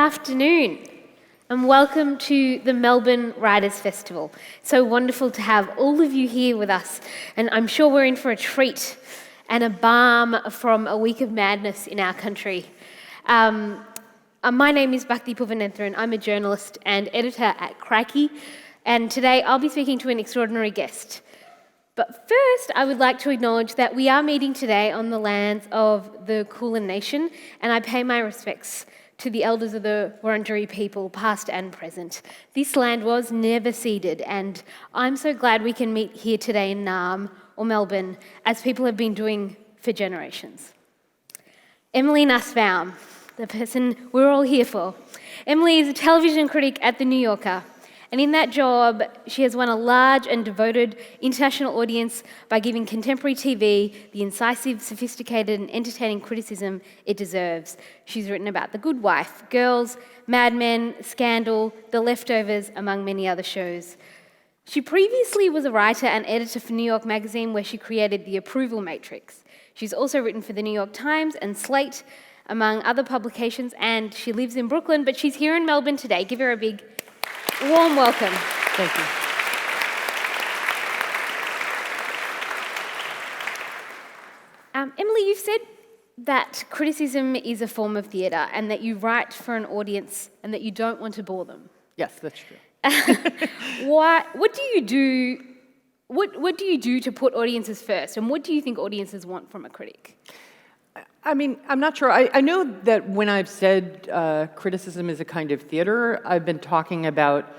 afternoon and welcome to the Melbourne Writers' Festival. So wonderful to have all of you here with us, and I'm sure we're in for a treat and a balm from a week of madness in our country. My name is Bhakthi Puvanenthiran. I'm a journalist and editor at Crikey, and today I'll be speaking to an extraordinary guest. But first, I would like to acknowledge that we are meeting today on the lands of the Kulin Nation, and I pay my respects to the elders of the Wurundjeri people, past and present. This land was never ceded, and I'm so glad we can meet here today in Naarm or Melbourne, as people have been doing for generations. Emily Nussbaum, the person we're all here for. Emily is a television critic at The New Yorker, and in that job, she has won a large and devoted international audience by giving contemporary TV the incisive, sophisticated, and entertaining criticism it deserves. She's written about The Good Wife, Girls, Mad Men, Scandal, The Leftovers, among many other shows. She previously was a writer and editor for New York Magazine, where she created The Approval Matrix. She's also written for The New York Times and Slate, among other publications, and she lives in Brooklyn, but she's here in Melbourne today. Give her a big warm welcome. Thank you. Emily, you've said that criticism is a form of theatre and that you write for an audience and that you don't want to bore them. Yes, that's true. What do you do? What do you do to put audiences first, and what do you think audiences want from a critic? I mean, I'm not sure. I know that when I've said criticism is a kind of theater, I've been talking about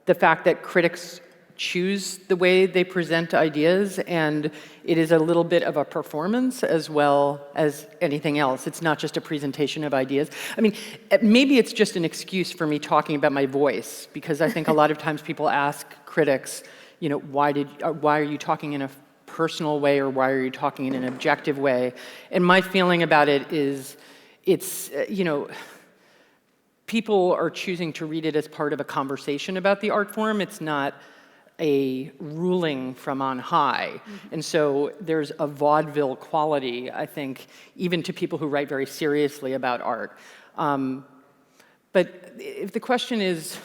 the fact that critics choose the way they present ideas, and it is a little bit of a performance as well as anything else. It's not just a presentation of ideas. I mean, maybe it's just an excuse for me talking about my voice, because I think a lot of times people ask critics, you know, why are you talking in a personal way, or why are you talking in an objective way? And my feeling about it is it's, people are choosing to read it as part of a conversation about the art form. It's not a ruling from on high. Mm-hmm. And so there's a vaudeville quality, I think, even to people who write very seriously about art. But if the question is,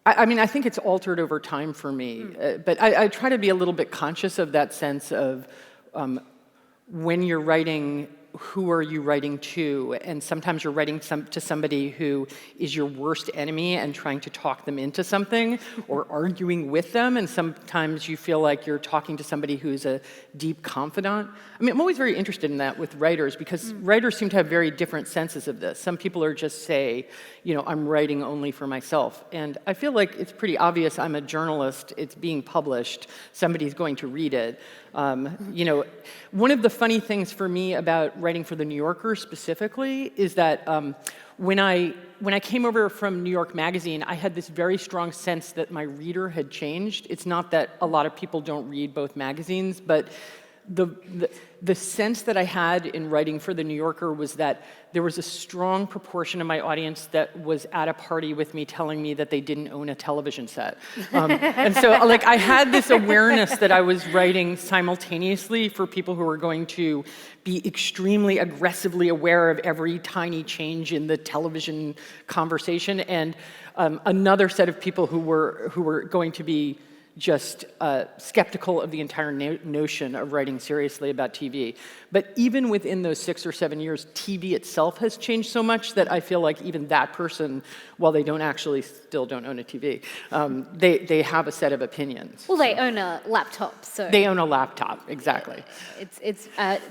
I think it's altered over time for me, but I try to be a little bit conscious of that sense of when you're writing, who are you writing to? And sometimes you're writing to somebody who is your worst enemy and trying to talk them into something or arguing with them, and sometimes you feel like you're talking to somebody who's a deep confidant. I mean, I'm always very interested in that with writers, because writers seem to have very different senses of this. Some people are just say, I'm writing only for myself. And I feel like it's pretty obvious I'm a journalist, it's being published, somebody's going to read it. One of the funny things for me about writing for The New Yorker specifically is that when I came over from New York Magazine, I had this very strong sense that my reader had changed. It's not that a lot of people don't read both magazines, but the sense that I had in writing for The New Yorker was that there was a strong proportion of my audience that was at a party with me telling me that they didn't own a television set. And so I had this awareness that I was writing simultaneously for people who were going to be extremely aggressively aware of every tiny change in the television conversation, and another set of people who were going to be just skeptical of the entire notion of writing seriously about TV. But even within those 6 or 7 years, TV itself has changed so much that I feel like even that person, while they still don't own a TV, they have a set of opinions. Well, they own a laptop, so... They own a laptop, exactly. It's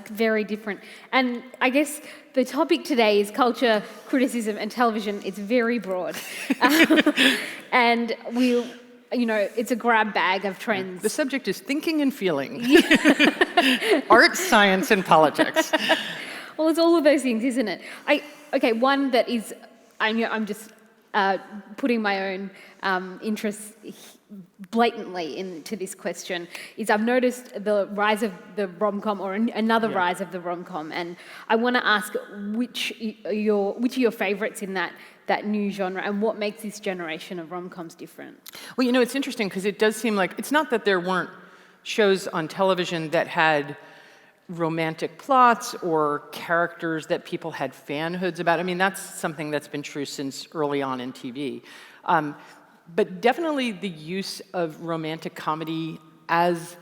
very different. And I guess the topic today is culture, criticism, and television. It's very broad. And it's a grab bag of trends. The subject is thinking and feeling. Art, science, and politics. Well, it's all of those things, isn't it? One that is, I'm just putting my own interests blatantly into this question, is I've noticed the rise of the rom-com, or another rise of the rom-com, and I want to ask which are your favourites in that new genre, and what makes this generation of rom-coms different? Well, it's interesting because it does seem like, it's not that there weren't shows on television that had romantic plots or characters that people had fanhoods about. I mean, that's something that's been true since early on in TV. But definitely the use of romantic comedy as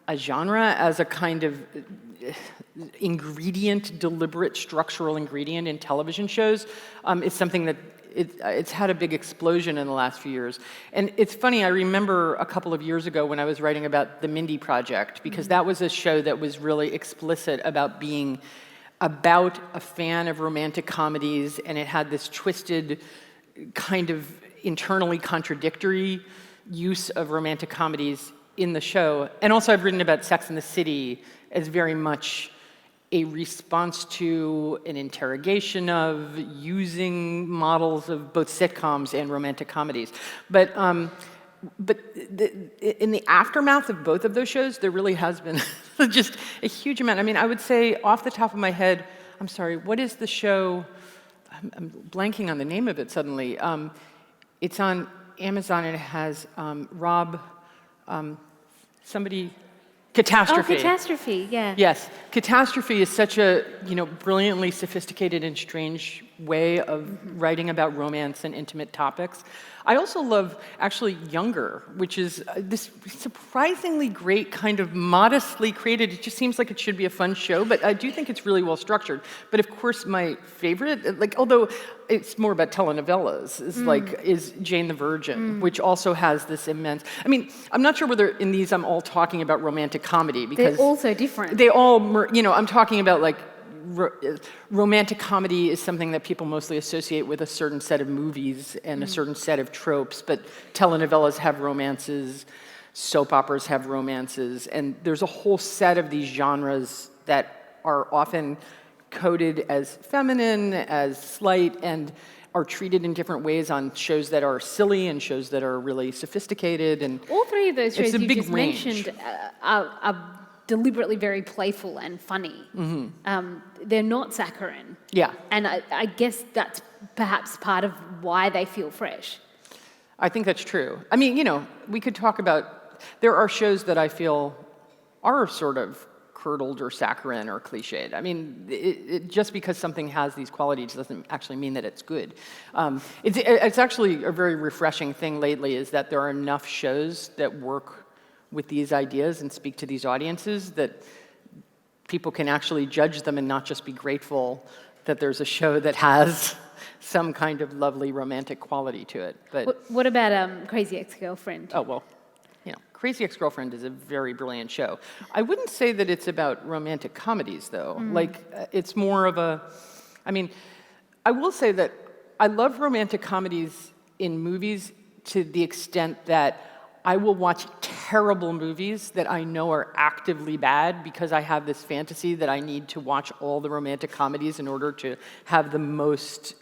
a genre, as a kind of ingredient, deliberate structural ingredient in television shows, is something that it's had a big explosion in the last few years. And it's funny, I remember a couple of years ago when I was writing about The Mindy Project, because that was a show that was really explicit about being about a fan of romantic comedies, and it had this twisted, kind of internally contradictory use of romantic comedies in the show. And also I've written about Sex and the City as very much a response to an interrogation of using models of both sitcoms and romantic comedies. But in the aftermath of both of those shows, there really has been just a huge amount. I mean, I would say off the top of my head, I'm sorry, what is the show? I'm blanking on the name of it suddenly. It's on Amazon and it has Catastrophe. Oh, Catastrophe, yeah. Yes, Catastrophe is such a brilliantly sophisticated and strange way of writing about romance and intimate topics. I also love actually Younger, which is this surprisingly great kind of modestly created. It just seems like it should be a fun show, but I do think it's really well structured. But of course, my favorite, although it's more about telenovelas, is Jane the Virgin, which also has this immense. I mean, I'm not sure whether in these I'm all talking about romantic comedy because they're also different. They all, I'm talking about romantic comedy is something that people mostly associate with a certain set of movies and a certain set of tropes, but telenovelas have romances, soap operas have romances, and there's a whole set of these genres that are often coded as feminine, as slight, and are treated in different ways on shows that are silly and shows that are really sophisticated. And all three of those shows you just range. mentioned are deliberately very playful and funny. They're not saccharine. Yeah. And I guess that's perhaps part of why they feel fresh. I think that's true. I mean, we could talk about, there are shows that I feel are sort of curdled or saccharine or cliched. I mean, just because something has these qualities doesn't actually mean that it's good. It's actually a very refreshing thing lately is that there are enough shows that work with these ideas and speak to these audiences that people can actually judge them and not just be grateful that there's a show that has some kind of lovely romantic quality to it. But what about Crazy Ex-Girlfriend? Oh, well, Crazy Ex-Girlfriend is a very brilliant show. I wouldn't say that it's about romantic comedies, though. It's more of I will say that I love romantic comedies in movies to the extent that I will watch terrible movies that I know are actively bad because I have this fantasy that I need to watch all the romantic comedies in order to have the most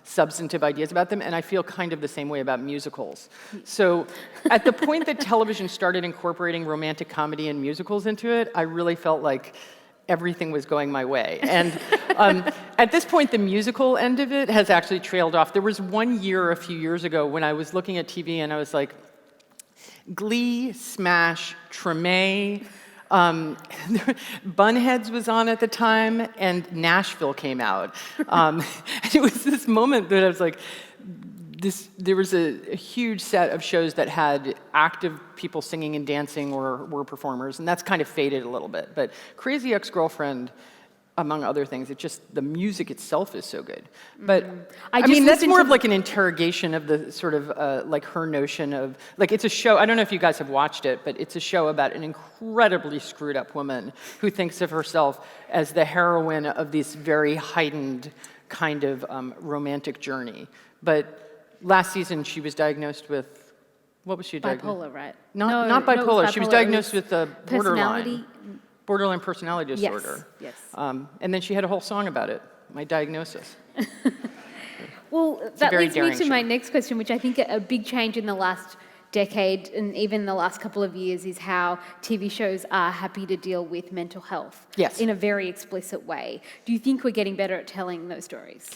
substantive ideas about them, and I feel kind of the same way about musicals. So at the point that television started incorporating romantic comedy and musicals into it, I really felt like everything was going my way. And at this point, the musical end of it has actually trailed off. There was one year a few years ago when I was looking at TV and I was like, Glee, Smash, Treme, Bunheads was on at the time, and Nashville came out. And it was this moment that I was like, there was a huge set of shows that had active people singing and dancing or were performers, and that's kind of faded a little bit. But Crazy Ex-Girlfriend, among other things, the music itself is so good. But I mean, that's more of like an interrogation of the sort of her notion of, it's a show, I don't know if you guys have watched it, but it's a show about an incredibly screwed up woman who thinks of herself as the heroine of this very heightened kind of romantic journey. But last season she was diagnosed with, what was she diagnosed? Bipolar, right? Not bipolar. She was diagnosed with borderline. Borderline personality disorder. Yes. And then she had a whole song about it, my diagnosis. Well, that leads me to my next question, which I think a big change in the last decade and even the last couple of years is how TV shows are happy to deal with mental health in a very explicit way. Do you think we're getting better at telling those stories?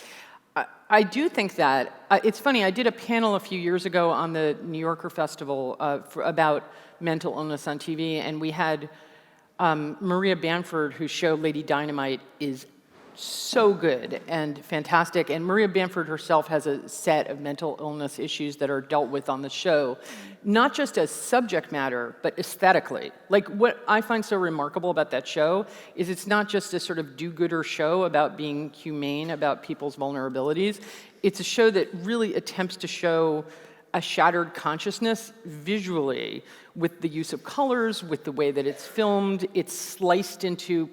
I do think that. It's funny, I did a panel a few years ago on the New Yorker Festival about mental illness on TV, and we had Maria Bamford, whose show Lady Dynamite is so good and fantastic, and Maria Bamford herself has a set of mental illness issues that are dealt with on the show, not just as subject matter, but aesthetically. Like, what I find so remarkable about that show is it's not just a sort of do-gooder show about being humane about people's vulnerabilities. It's a show that really attempts to show a shattered consciousness visually with the use of colors, with the way that it's filmed. It's sliced into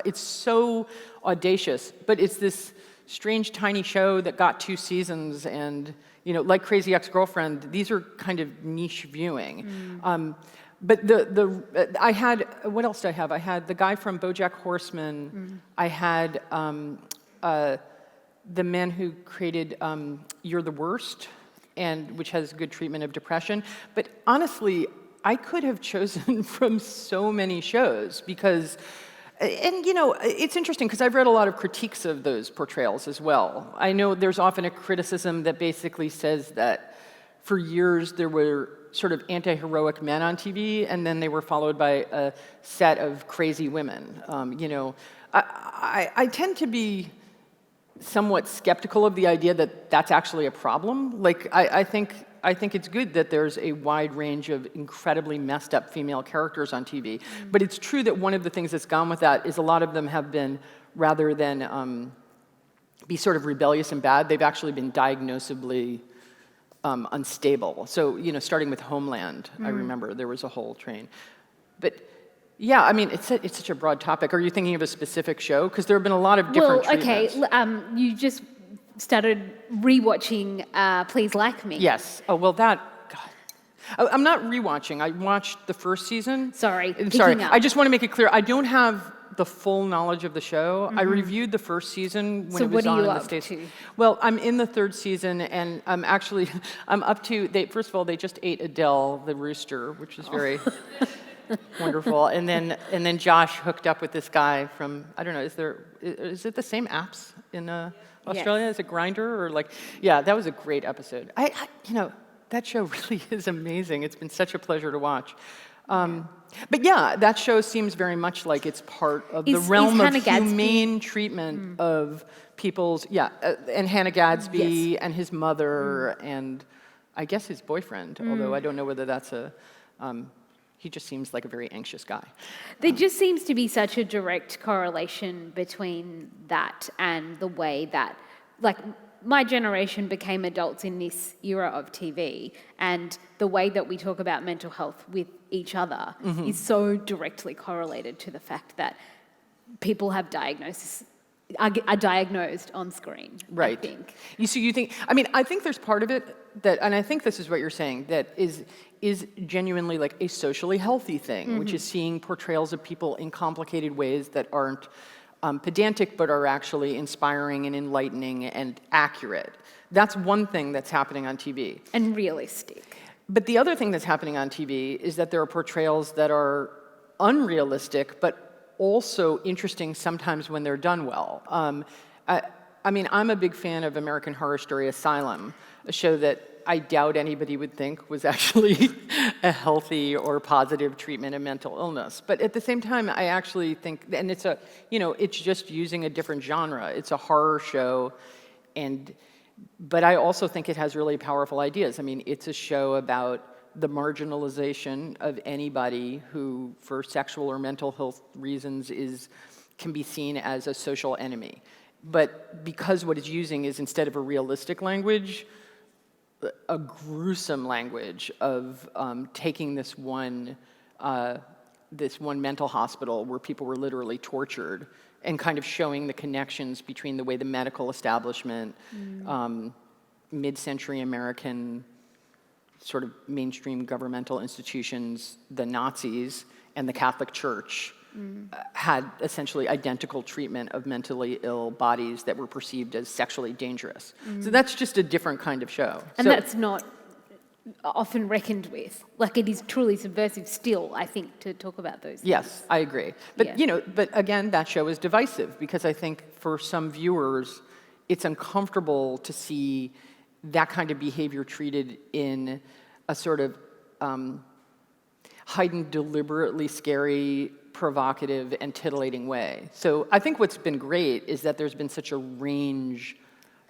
it's so audacious, but it's this strange tiny show that got 2 seasons, and like Crazy Ex-Girlfriend, these are kind of niche viewing. But I had, what else did I have? I had the guy from BoJack Horseman. I had the man who created You're the Worst, and which has good treatment of depression. But honestly, I could have chosen from so many shows because, and it's interesting because I've read a lot of critiques of those portrayals as well. I know there's often a criticism that basically says that for years there were sort of anti-heroic men on TV, and then they were followed by a set of crazy women. I tend to be somewhat skeptical of the idea that that's actually a problem. Like, I think it's good that there's a wide range of incredibly messed up female characters on TV. But it's true that one of the things that's gone with that is a lot of them have been, rather than be sort of rebellious and bad, they've actually been diagnosably unstable. So, starting with Homeland, I remember there was a whole train. But yeah, I mean, it's such a broad topic. Are you thinking of a specific show? Because there have been a lot of different treatments. Okay, you just started rewatching Please Like Me. Yes. Oh, well, God. I'm not rewatching. I watched the first season. Sorry. Up. I just want to make it clear. I don't have the full knowledge of the show. I reviewed the first season when it was on in the States. So what are you up to? Well, I'm in the 3rd season, and I'm up to, first of all, they just ate Adele, the rooster, which is very wonderful. And then Josh hooked up with this guy from, I don't know, is it the same apps in Australia? Yes. Is it Grindr or yeah, that was a great episode. That show really is amazing. It's been such a pleasure to watch. But yeah, that show seems very much like it's part of the realm of humane treatment of people's, and Hannah Gadsby and his mother and I guess his boyfriend, although I don't know whether that's he just seems like a very anxious guy. There just seems to be such a direct correlation between that and the way that, my generation became adults in this era of TV, and the way that we talk about mental health with each other is so directly correlated to the fact that people have are diagnosed on screen. Right. I think. I think there's part of it that, and I think this is what you're saying, that is genuinely like a socially healthy thing, which is seeing portrayals of people in complicated ways that aren't pedantic, but are actually inspiring and enlightening and accurate. That's one thing that's happening on TV. And realistic. But the other thing that's happening on TV is that there are portrayals that are unrealistic, but also interesting sometimes when they're done well. I'm a big fan of American Horror Story Asylum, a show that I doubt anybody would think was actually a healthy or positive treatment of mental illness. But at the same time, I actually think, and it's it's just using a different genre. It's a horror show, but I also think it has really powerful ideas. I mean, it's a show about the marginalization of anybody who, for sexual or mental health reasons, can be seen as a social enemy. But because what it's using is, instead of a realistic language, a gruesome language of taking this one mental hospital where people were literally tortured and kind of showing the connections between the way the medical establishment, mid-century American sort of mainstream governmental institutions, the Nazis, and the Catholic Church had essentially identical treatment of mentally ill bodies that were perceived as sexually dangerous. So that's just a different kind of show. And that's not often reckoned with. It is truly subversive still, I think, to talk about those things. Yes, I agree. But, but again, that show is divisive because I think for some viewers, it's uncomfortable to see that kind of behavior treated in a sort of heightened, deliberately scary provocative and titillating way. So I think what's been great is that there's been such a range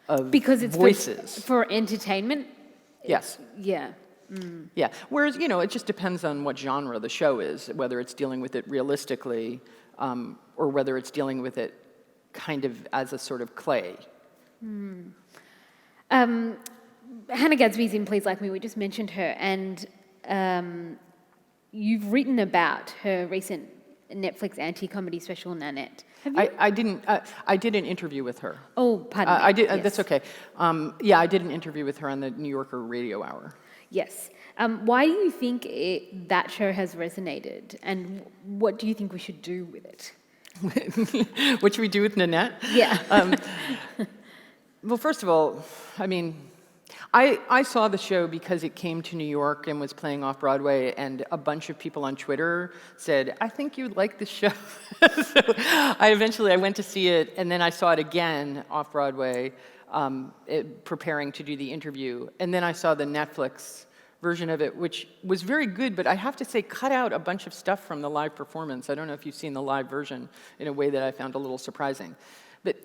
of because it's voices. For entertainment? Yes. Yeah. Yeah, whereas, it just depends on what genre the show is, whether it's dealing with it realistically or whether it's dealing with it kind of as a sort of clay. Hannah Gadsby's in Please Like Me, we just mentioned her, and you've written about her recent Netflix anti-comedy special, Nanette. Have you? I did an interview with her. Oh, pardon me. I did. Yes. That's okay. I did an interview with her on the New Yorker Radio Hour. Yes. Why do you think that show has resonated, and what do you think we should do with it? What should we do with Nanette? Yeah. Well, first of all, I saw the show because it came to New York and was playing off-Broadway, and a bunch of people on Twitter said, I think you'd like the show. So I went to see it, and then I saw it again off-Broadway, preparing to do the interview. And then I saw the Netflix version of it, which was very good, but I have to say, cut out a bunch of stuff from the live performance. I don't know if you've seen the live version in a way that I found a little surprising. But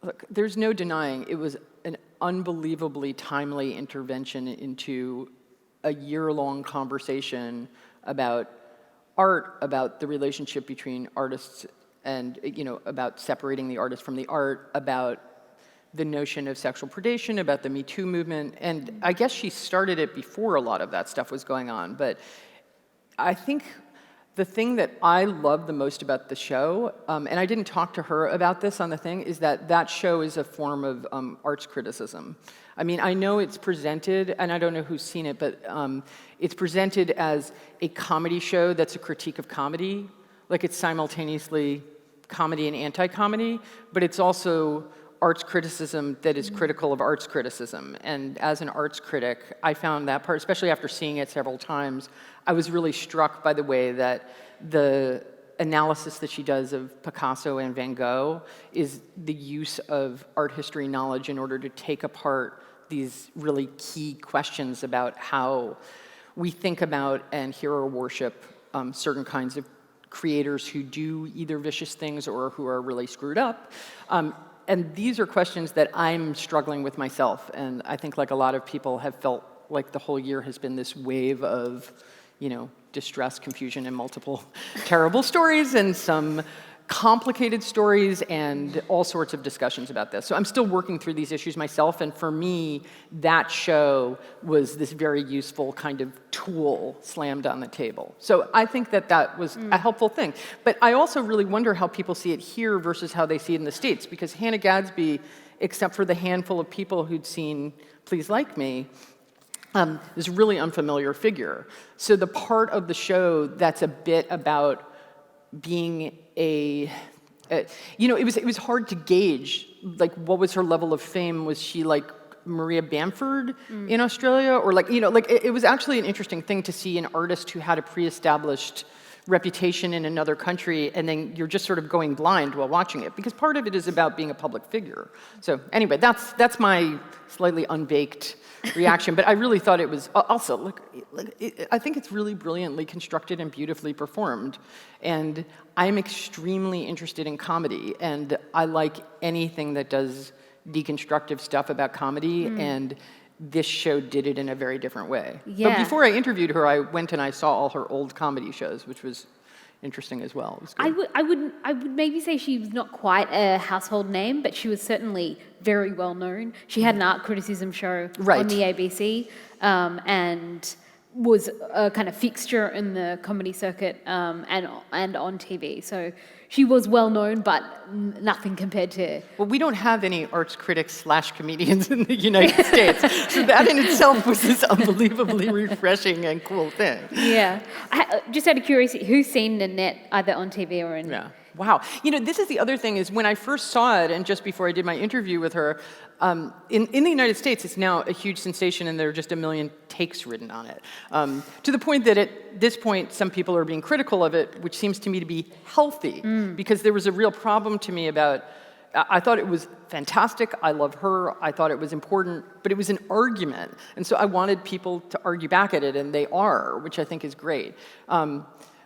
look, there's no denying it was an unbelievably timely intervention into a year-long conversation about art, about the relationship between artists and, about separating the artist from the art, about the notion of sexual predation, about the Me Too movement. And I guess she started it before a lot of that stuff was going on. But I think the thing that I love the most about the show, and I didn't talk to her about this on the thing, is that show is a form of arts criticism. I know it's presented, and I don't know who's seen it, but it's presented as a comedy show that's a critique of comedy. Like, it's simultaneously comedy and anti-comedy, but it's also arts criticism that is critical of arts criticism. And as an arts critic, I found that part, especially after seeing it several times, I was really struck by the way that the analysis that she does of Picasso and Van Gogh is the use of art history knowledge in order to take apart these really key questions about how we think about and hero worship certain kinds of creators who do either vicious things or who are really screwed up. And these are questions that I'm struggling with myself, and I think like a lot of people have felt like the whole year has been this wave of, distress, confusion, and multiple terrible stories, and some complicated stories, and all sorts of discussions about this. So I'm still working through these issues myself, and for me, that show was this very useful kind of tool slammed on the table. So I think that was a helpful thing. But I also really wonder how people see it here versus how they see it in the States, because Hannah Gadsby, except for the handful of people who'd seen Please Like Me, is a really unfamiliar figure. So the part of the show that's a bit about being it was hard to gauge, like, what was her level of fame? Was she like Maria Bamford in Australia? Or it was actually an interesting thing to see an artist who had a pre-established reputation in another country, and then you're just sort of going blind while watching it, because part of it is about being a public figure. So anyway, that's my slightly unbaked reaction, but I really thought it was also, I think it's really brilliantly constructed and beautifully performed, and I'm extremely interested in comedy, and I like anything that does deconstructive stuff about comedy, and this show did it in a very different way. Yeah. But before I interviewed her, I went and I saw all her old comedy shows, which was interesting as well. It was good. I would maybe say she was not quite a household name, but she was certainly very well known. She had an art criticism show on the ABC, and was a kind of fixture in the comedy circuit, and on TV. So she was well known, but nothing compared to... Well, we don't have any arts critics / comedians in the United States, so that in itself was this unbelievably refreshing and cool thing. Yeah. Just out of curiosity, who's seen Nanette either on TV or in... Yeah. Wow. This is the other thing, is when I first saw it, and just before I did my interview with her, in the United States, it's now a huge sensation, and there are just a million takes written on it. To the point that at this point, some people are being critical of it, which seems to me to be healthy, because there was a real problem to me about, I thought it was fantastic, I love her, I thought it was important, but it was an argument, and so I wanted people to argue back at it, and they are, which I think is great.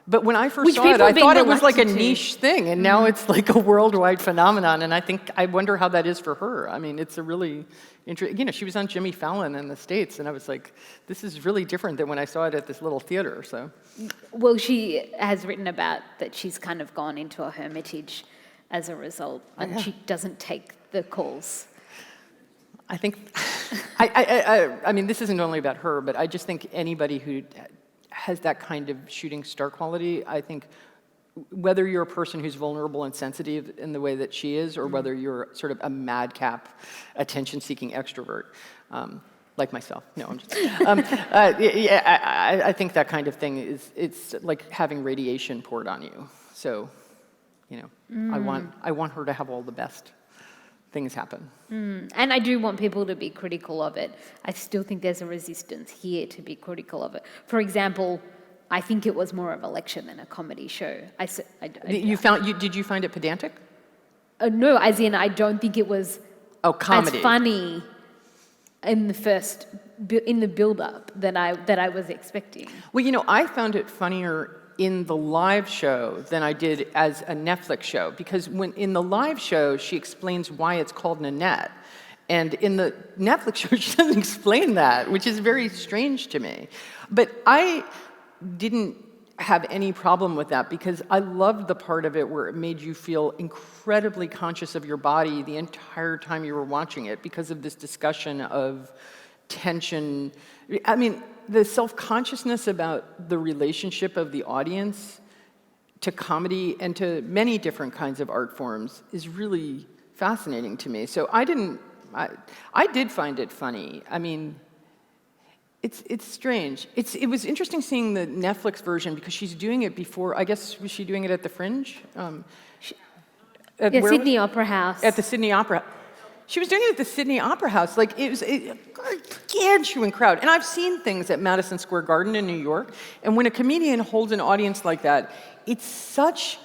But when I first Which saw it, people I are being thought it was like a reluctant to. niche thing, and now it's like a worldwide phenomenon, and I wonder how that is for her. I mean, it's a really interesting, she was on Jimmy Fallon in the States, and I was like, this is really different than when I saw it at this little theater, so. Well, she has written about that she's kind of gone into a hermitage as a result, and she doesn't take the calls. I think, I mean, this isn't only about her, but I just think anybody who has that kind of shooting star quality, I think whether you're a person who's vulnerable and sensitive in the way that she is, or whether you're sort of a madcap, attention-seeking extrovert, like myself. No, I'm just. I think that kind of thing it's like having radiation poured on you. So, I want her to have all the best things happen. And I do want people to be critical of it. I still think there's a resistance here to be critical of it. For example, I think it was more of a lecture than a comedy show. Did you find it pedantic? No, as in I don't think it was comedy. as funny in the build-up that I was expecting. Well, I found it funnier in the live show than I did as a Netflix show, because when in the live show she explains why it's called Nanette, and in the Netflix show she doesn't explain that, which is very strange to me. But I didn't have any problem with that because I loved the part of it where it made you feel incredibly conscious of your body the entire time you were watching it because of this discussion of tension. I mean, the self-consciousness about the relationship of the audience to comedy and to many different kinds of art forms is really fascinating to me. So I did find it funny. I mean, it's strange. It was interesting seeing the Netflix version because she's doing it before, I guess, was she doing it at the Fringe? Sydney Opera House. At the Sydney Opera. She was doing it at the Sydney Opera House. Like, it was a gargantuan crowd. And I've seen things at Madison Square Garden in New York, and when a comedian holds an audience like that, it's such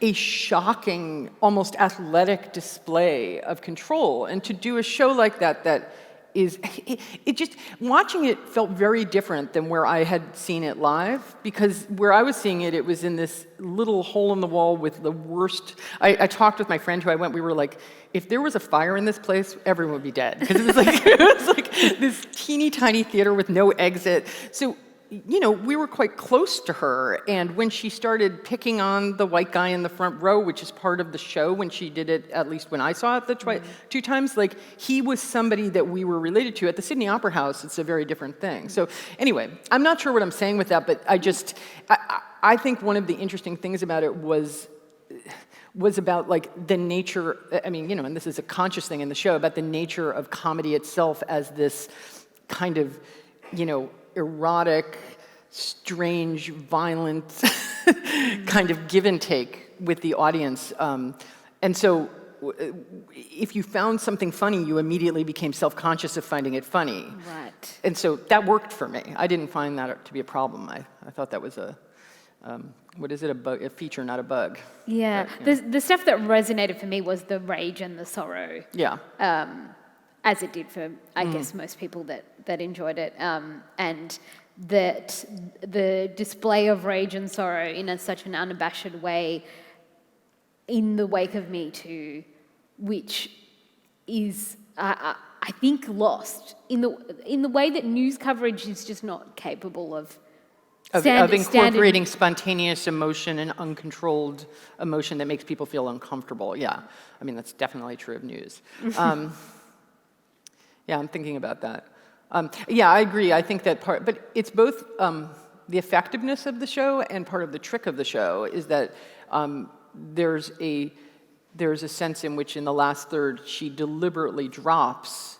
a shocking, almost athletic display of control. And to do a show like that it just, watching it felt very different than where I had seen it live, because where I was seeing it, it was in this little hole in the wall with the worst. I talked with my friend who I went, we were like, if there was a fire in this place, everyone would be dead. Because it was like this teeny tiny theater with no exit. So, we were quite close to her, and when she started picking on the white guy in the front row, which is part of the show when she did it, at least when I saw it two times, like, he was somebody that we were related to. At the Sydney Opera House, it's a very different thing. So anyway, I'm not sure what I'm saying with that, but I think one of the interesting things about it was about, like, the nature, I mean, and this is a conscious thing in the show, about the nature of comedy itself as this kind of, erotic, strange, violent kind of give and take with the audience. And so if you found something funny, you immediately became self-conscious of finding it funny. Right. And so that worked for me. I didn't find that to be a problem. I thought that was a feature, not a bug. Yeah. But, the stuff that resonated for me was the rage and the sorrow. Yeah. As it did for, I guess, most people that enjoyed it. And that the display of rage and sorrow in such an unabashed way in the wake of Me Too, which is, I think, lost in the way that news coverage is just not capable of incorporating spontaneous emotion and uncontrolled emotion that makes people feel uncomfortable. Yeah, I mean, that's definitely true of news. Yeah, I'm thinking about that. Yeah, I agree. I think that part, but it's both the effectiveness of the show and part of the trick of the show is that there's a sense in which in the last third she deliberately drops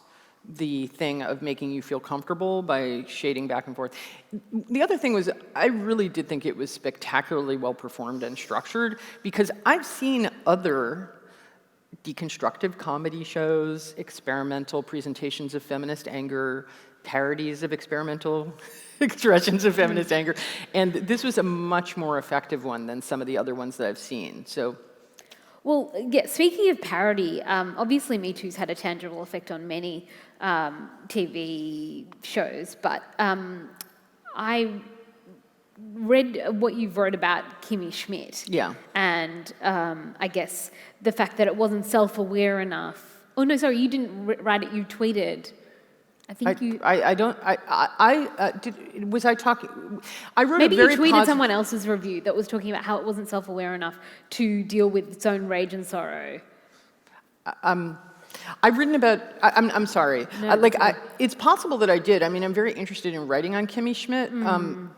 the thing of making you feel comfortable by shading back and forth. The other thing was I really did think it was spectacularly well performed and structured, because I've seen other deconstructive comedy shows, experimental presentations of feminist anger, parodies of experimental expressions of feminist anger, and this was a much more effective one than some of the other ones that I've seen. So, well, yeah, speaking of parody, obviously Me Too's had a tangible effect on many TV shows, but I read what you wrote about Kimmy Schmidt. Yeah. And I guess the fact that it wasn't self-aware enough. Oh, no, sorry, you didn't write it, you tweeted. I think was I talking? I wrote maybe a very you tweeted someone else's review that was talking about how it wasn't self-aware enough to deal with its own rage and sorrow. I've written about. I'm sorry. No, it's possible that I did. I mean, I'm very interested in writing on Kimmy Schmidt. I'm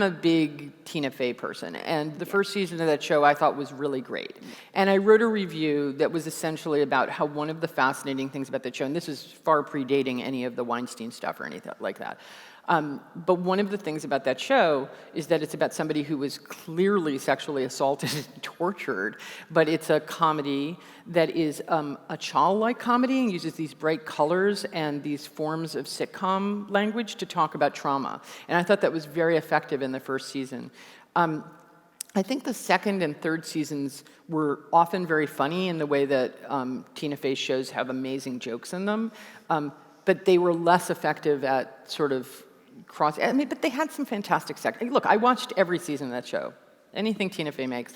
a big Tina Fey person, and the first season of that show I thought was really great. And I wrote a review that was essentially about how one of the fascinating things about the show, and this is far predating any of the Weinstein stuff or anything like that. But one of the things about that show is that it's about somebody who was clearly sexually assaulted and tortured, but it's a comedy that is a child-like comedy and uses these bright colors and these forms of sitcom language to talk about trauma. And I thought that was very effective in the first season. I think the second and third seasons were often very funny in the way that Tina Fey shows have amazing jokes in them, but they were less effective at sort of but they had some fantastic sex. Look, I watched every season of that show. Anything Tina Fey makes,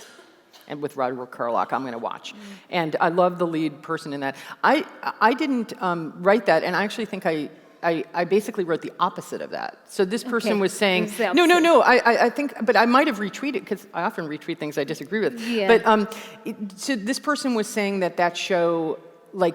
and with Roderick Carlock, I'm going to watch. And I love the lead person in that. I didn't write that, and I actually think I basically wrote the opposite of that. So this person was saying, no, I think, but I might have retweeted, because I often retweet things I disagree with. Yeah. But so this person was saying that show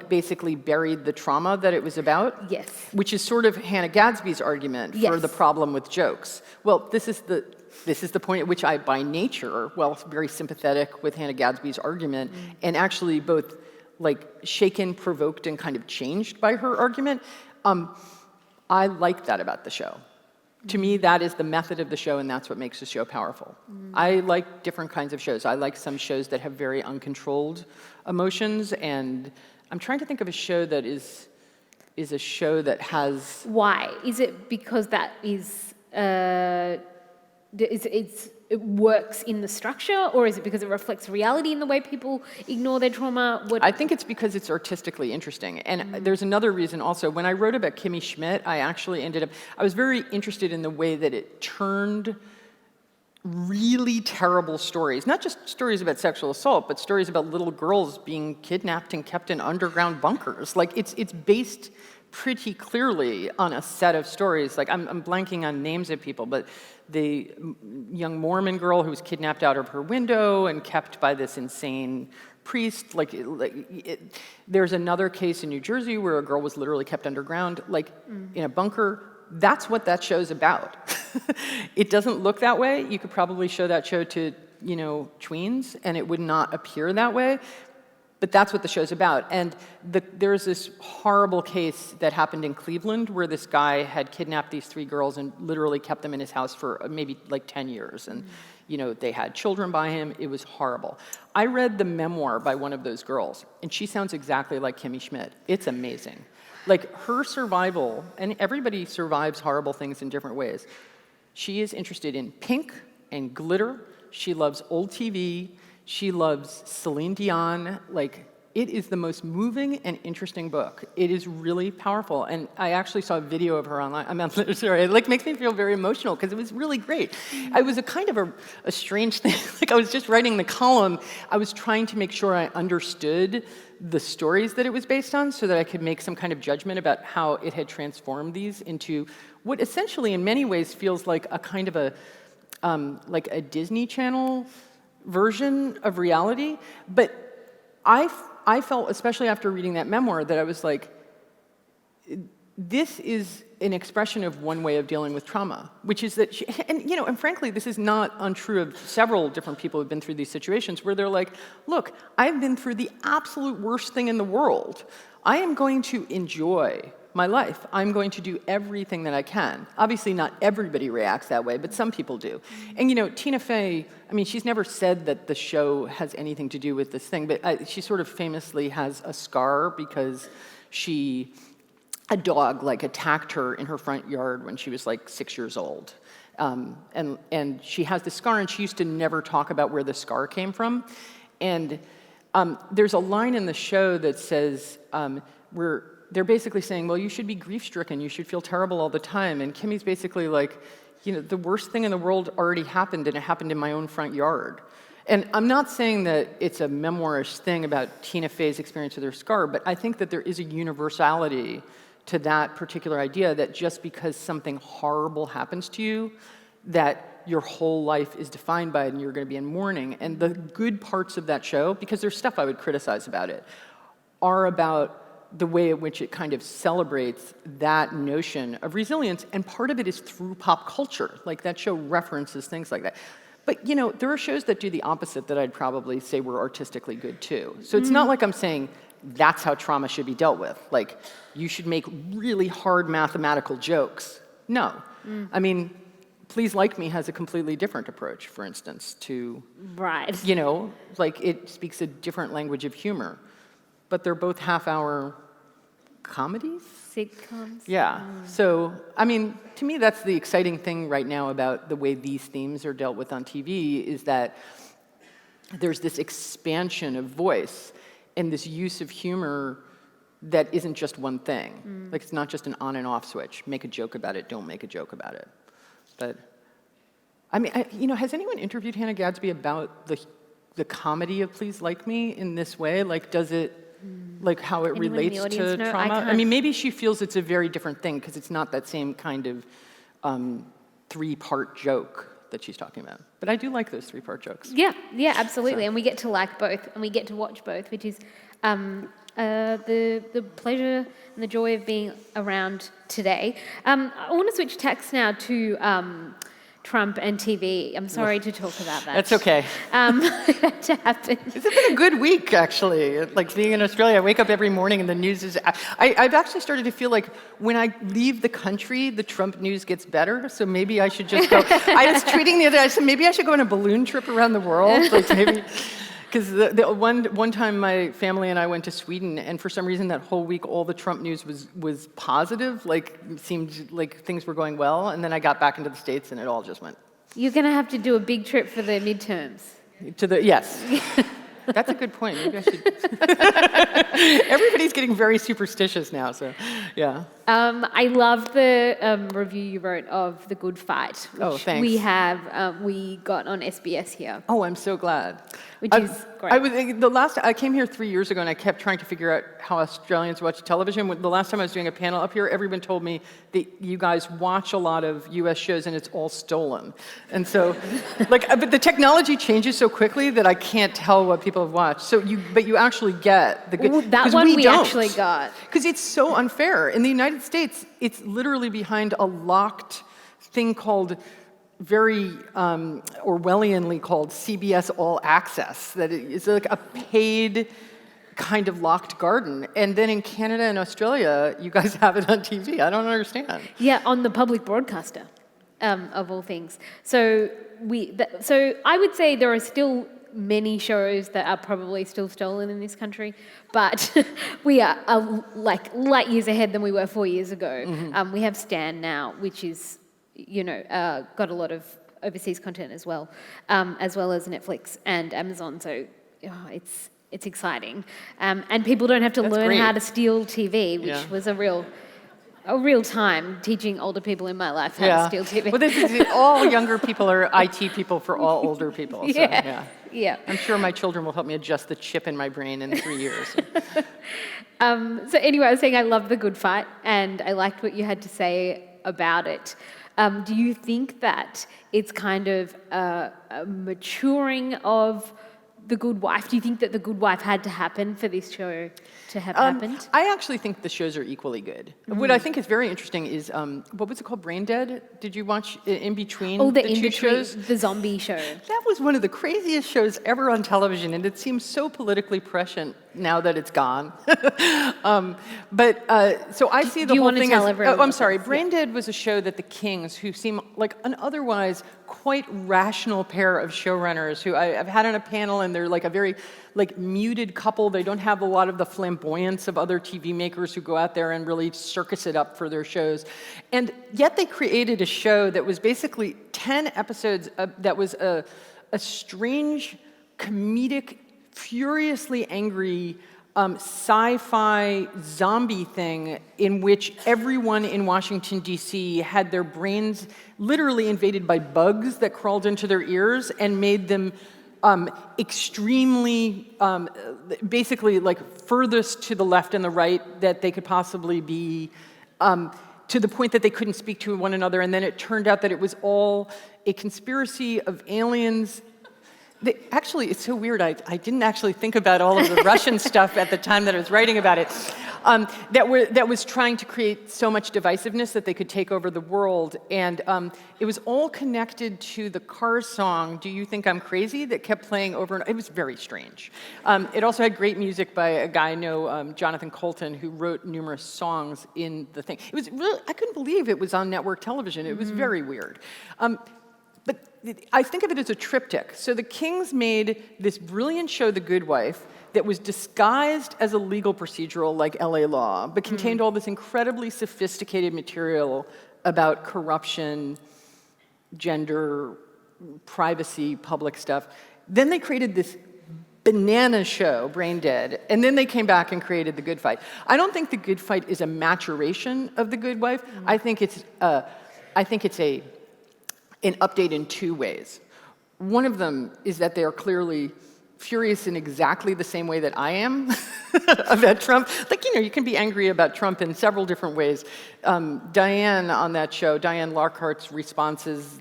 basically buried the trauma that it was about. Yes. Which is sort of Hannah Gadsby's argument for the problem with jokes. Well, this is the point at which I, by nature, very sympathetic with Hannah Gadsby's argument, and actually both shaken, provoked, and kind of changed by her argument. I like that about the show. To me, that is the method of the show, and that's what makes the show powerful. I like different kinds of shows. I like some shows that have very uncontrolled emotions, and I'm trying to think of a show that is a show that has... Why? Is it because that is... it works in the structure, or is it because it reflects reality in the way people ignore their trauma? I think it's because it's artistically interesting. And there's another reason also. When I wrote about Kimmy Schmidt, I was very interested in the way that it turned really terrible stories, not just stories about sexual assault, but stories about little girls being kidnapped and kept in underground bunkers. It's based pretty clearly on a set of stories. I'm blanking on names of people, but the young Mormon girl who was kidnapped out of her window and kept by this insane priest. There's another case in New Jersey where a girl was literally kept underground, in a bunker. That's what that show's about. It doesn't look that way. You could probably show that show to, tweens, and it would not appear that way. But that's what the show's about. And there's this horrible case that happened in Cleveland where this guy had kidnapped these 3 girls and literally kept them in his house for maybe 10 years. And, they had children by him. It was horrible. I read the memoir by one of those girls, and she sounds exactly like Kimmy Schmidt. It's amazing. Her survival, and everybody survives horrible things in different ways. She is interested in pink and glitter. She loves old TV. She loves Celine Dion. It is the most moving and interesting book. It is really powerful. And I actually saw a video of her online. I'm sorry, it makes me feel very emotional because it was really great. It was a kind of a strange thing. I was just writing the column. I was trying to make sure I understood the stories that it was based on so that I could make some kind of judgment about how it had transformed these into what essentially in many ways feels like a kind of a Disney Channel version of reality. But I felt, especially after reading that memoir, that I was like, this is an expression of one way of dealing with trauma, which is that and frankly, this is not untrue of several different people who've been through these situations where they're like, look, I've been through the absolute worst thing in the world. I am going to enjoy my life. I'm going to do everything that I can. Obviously, not everybody reacts that way, but some people do. And Tina Fey, she's never said that the show has anything to do with this thing, but she sort of famously has a scar because a dog attacked her in her front yard when she was 6 years old. And she has the scar, and she used to never talk about where the scar came from. And there's a line in the show that says, they're basically saying, well, you should be grief-stricken, you should feel terrible all the time. And Kimmy's basically like, the worst thing in the world already happened, and it happened in my own front yard. And I'm not saying that it's a memoirish thing about Tina Fey's experience with her scar, but I think that there is a universality to that particular idea that just because something horrible happens to you, that your whole life is defined by it and you're going to be in mourning. And the good parts of that show, because there's stuff I would criticize about it, are about the way in which it kind of celebrates that notion of resilience, and part of it is through pop culture. Like, that show references things like that. But, there are shows that do the opposite that I'd probably say were artistically good, too. So it's not like I'm saying that's how trauma should be dealt with. Like, you should make really hard mathematical jokes. No. I mean, Please Like Me has a completely different approach, for instance, to... Right. Like, it speaks a different language of humor. But they're both half-hour comedies? Sitcoms. Yeah. So, I mean, to me, that's the exciting thing right now about the way these themes are dealt with on TV, is that there's this expansion of voice and this use of humor that isn't just one thing. Like, it's not just an on and off switch. Make a joke about it, don't make a joke about it. But, I mean, has anyone interviewed Hannah Gadsby about the comedy of Please Like Me in this way? Like, does it... like how it Anyone in the relates audience to know? trauma? I I mean, maybe she feels it's a very different thing because it's not that same kind of three-part joke that she's talking about. But I do like those three-part jokes. Yeah, absolutely. And we get to like both, and we get to watch both, which is the pleasure and the joy of being around today. I want to switch tacks now to Trump and TV. I'm sorry to talk about that. That's okay. That to happen. It's been a good week, actually. Like, being in Australia, I wake up every morning and the news is... I've actually started to feel like when I leave the country, the Trump news gets better, so maybe I should just go... I was tweeting the other day, I said, maybe I should go on a balloon trip around the world. Like, maybe... Because one time my family and I went to Sweden, and for some reason that whole week all the Trump news was positive, like seemed like things were going well, and then I got back into the States and it all just went... You're going to have to do a big trip for the midterms. Yes. That's a good point. Maybe I should... Everybody's getting very superstitious now, so yeah. I love the review you wrote of The Good Fight, which thanks. we got on SBS here. Oh, I'm so glad. Which is great. I came here 3 years ago and I kept trying to figure out how Australians watch television. The last time I was doing a panel up here, everyone told me that you guys watch a lot of US shows and it's all stolen. And so, but the technology changes so quickly that I can't tell what people have watched. So but you actually get the good... Ooh, that one we actually got. Because it's so unfair. In the United States, it's literally behind a locked thing called... very Orwellianly called CBS All Access, that it's like a paid kind of locked garden. And then in Canada and Australia, you guys have it on TV. I don't understand. Yeah, on the public broadcaster, of all things. So I would say there are still many shows that are probably still stolen in this country, but we are like light years ahead than we were 4 years ago. We have Stan now, which is... got a lot of overseas content as well as Netflix and Amazon. So it's exciting, and people don't have to learn how to steal TV, which was a real time teaching older people in my life how to steal TV. Well, this is all younger people are IT people for all older people. So, yeah. I'm sure my children will help me adjust the chip in my brain in 3 years. So anyway, I was saying I love The Good Fight, and I liked what you had to say about it. Do you think that it's kind of a maturing of The Good Wife? Do you think that The Good Wife had to happen for this show to have happened? I actually think the shows are equally good. What I think is very interesting is, what was it called, Brain Dead? Did you watch In Between the two shows? The zombie show. That was one of the craziest shows ever on television, and it seems so politically prescient now that it's gone. So I see the whole thing as... Oh, I'm sorry. Brain Dead was a show that the Kings, who seem like an otherwise quite rational pair of showrunners who I've had on a panel, and they're like a very muted couple. They don't have a lot of the flamboyance of other TV makers who go out there and really circus it up for their shows. And yet they created a show that was basically 10 episodes that was a strange, comedic, furiously angry sci-fi zombie thing in which everyone in Washington, D.C. had their brains literally invaded by bugs that crawled into their ears and made them extremely, basically like furthest to the left and the right that they could possibly be, to the point that they couldn't speak to one another. And then it turned out that it was all a conspiracy of aliens. Actually, it's so weird. I didn't actually think about all of the Russian stuff at the time that I was writing about it. That was trying to create so much divisiveness that they could take over the world. And it was all connected to the Cars song, Do You Think I'm Crazy, that kept playing over and it was very strange. It also had great music by a guy I know, Jonathan Colton, who wrote numerous songs in the thing. It was really, I couldn't believe it was on network television. It was very weird. But I think of it as a triptych. So the Kings made this brilliant show, The Good Wife, that was disguised as a legal procedural like LA Law, but contained all this incredibly sophisticated material about corruption, gender, privacy, public stuff. Then they created this banana show, Brain Dead, and then they came back and created The Good Fight. I don't think The Good Fight is a maturation of The Good Wife. I think it's an update in two ways. One of them is that they are clearly furious in exactly the same way that I am about Trump. Like, you can be angry about Trump in several different ways. Diane on that show, Diane Larkhart's responses,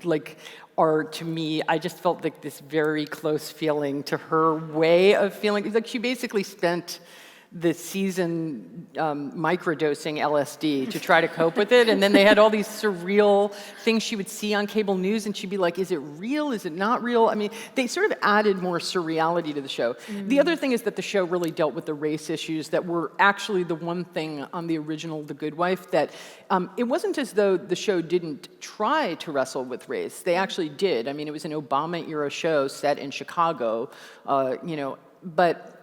are to me, I just felt like this very close feeling to her way of feeling. It's like she basically spent the season microdosing LSD to try to cope with it. And then they had all these surreal things she would see on cable news, and she'd be like, is it real? Is it not real? I mean, they sort of added more surreality to the show. The other thing is that the show really dealt with the race issues that were actually the one thing on the original The Good Wife that it wasn't as though the show didn't try to wrestle with race. They actually did. I mean, it was an Obama-era show set in Chicago, but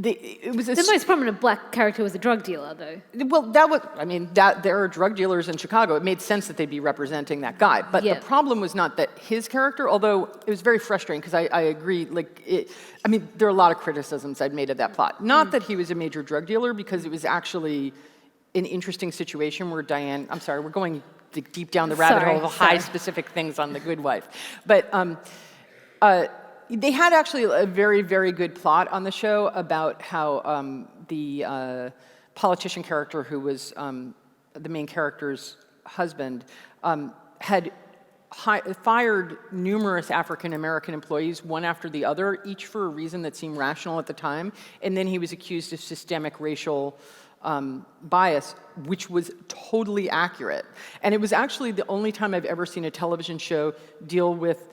it was the most prominent black character was a drug dealer, though. Well, there are drug dealers in Chicago. It made sense that they'd be representing that guy. But the problem was not that his character, although it was very frustrating, because I agree, there are a lot of criticisms I'd made of that plot. Not that he was a major drug dealer, because it was actually an interesting situation where Diane, I'm sorry, we're going deep down the rabbit hole of high specific things on The Good Wife. But they had actually a very, very good plot on the show about how the politician character who was the main character's husband had fired numerous African-American employees, one after the other, each for a reason that seemed rational at the time. And then he was accused of systemic racial bias, which was totally accurate. And it was actually the only time I've ever seen a television show deal with